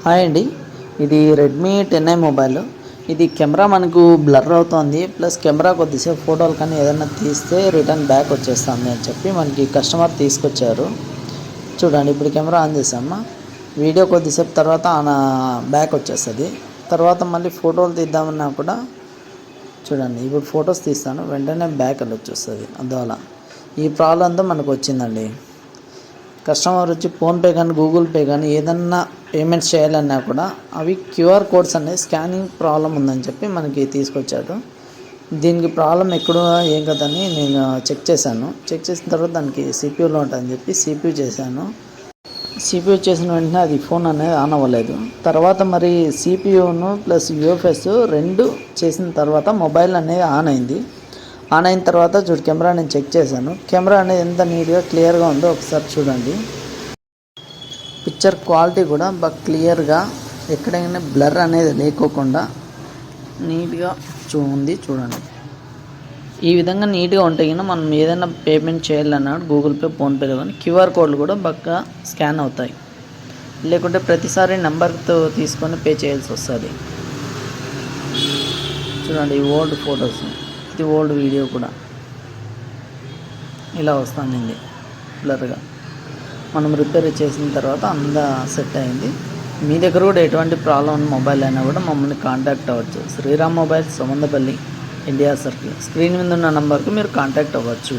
Hi అండి, ఇది Redmi 10i mobile. ఇది కెమెరా మనకు బ్లర్ అవుతుంది, ప్లస్ కెమెరా కొద్దిసేపు ఫోటోలు కానీ ఏదైనా తీస్తే రిటర్న్ బ్యాక్ వచ్చేస్తుంది అని చెప్పి మనకి కస్టమర్ తీసుకొచ్చారు. చూడండి, ఇప్పుడు కెమెరా ఆన్ చేసామా, వీడియో కొద్దిసేపు తర్వాత బ్యాక్ వచ్చేస్తుంది. తర్వాత మళ్ళీ ఫోటోలు తీద్దామన్నా కూడా చూడండి, ఇప్పుడు ఫొటోస్ తీస్తాను, వెంటనే బ్యాక్ అని వచ్చేస్తుంది. అందువల్ల ఈ ప్రాబ్లంతో మనకు వచ్చిందండి. కస్టమర్ వచ్చి ఫోన్పే కానీ గూగుల్ పే కానీ ఏదన్నా పేమెంట్స్ చేయాలన్నా కూడా అవి క్యూఆర్ కోడ్స్ అనేది స్కానింగ్ ప్రాబ్లం ఉందని చెప్పి మనకి తీసుకొచ్చాడు. దీనికి ప్రాబ్లం ఎక్కడ ఏం కదని నేను చెక్ చేశాను. చెక్ చేసిన తర్వాత దానికి సిపియూలో ఉంటుందని చెప్పి సిపియూ చేశాను. సిపియూ చేసిన వెంటనే అది ఫోన్ అనేది ఆన్ అవ్వలేదు. తర్వాత మరి సిపియూను ప్లస్ యూఎఫ్ఎస్ రెండు చేసిన తర్వాత మొబైల్ అనేది ఆన్ అయింది. ఆన్ అయిన తర్వాత కెమెరా నేను చెక్ చేశాను. కెమెరా అనేది ఎంత నీట్గా క్లియర్గా ఉందో ఒకసారి చూడండి. పిక్చర్ క్వాలిటీ కూడా బాగా క్లియర్గా, ఎక్కడైనా బ్లర్ అనేది లేకోకుండా నీట్గా ఉంది. చూడండి, ఈ విధంగా నీట్గా ఉంటే కన్నా మనం ఏదైనా పేమెంట్ చేయాలన్నాడు గూగుల్ పే, ఫోన్పే కానీ క్యూఆర్ కోడ్లు కూడా బాగా స్కాన్ అవుతాయి. లేకుంటే ప్రతిసారి నెంబర్తో తీసుకొని పే చేయాల్సి వస్తుంది. చూడండి, ఈ ఓల్డ్ ఫొటోస్, ఇది ఓల్డ్ వీడియో కూడా ఇలా వస్తుంది బ్లర్గా. మనం రిపేర్ చేసిన తర్వాత అంతా సెట్ అయింది. మీ దగ్గర కూడా ఎటువంటి ప్రాబ్లం ఉన్న మొబైల్ అయినా కూడా మమ్మల్ని కాంటాక్ట్ అవ్వచ్చు. Sriram mobiles, Sumandapalli, India circle. Screen మీద ఉన్న నంబర్కి మీరు కాంటాక్ట్ అవ్వచ్చు.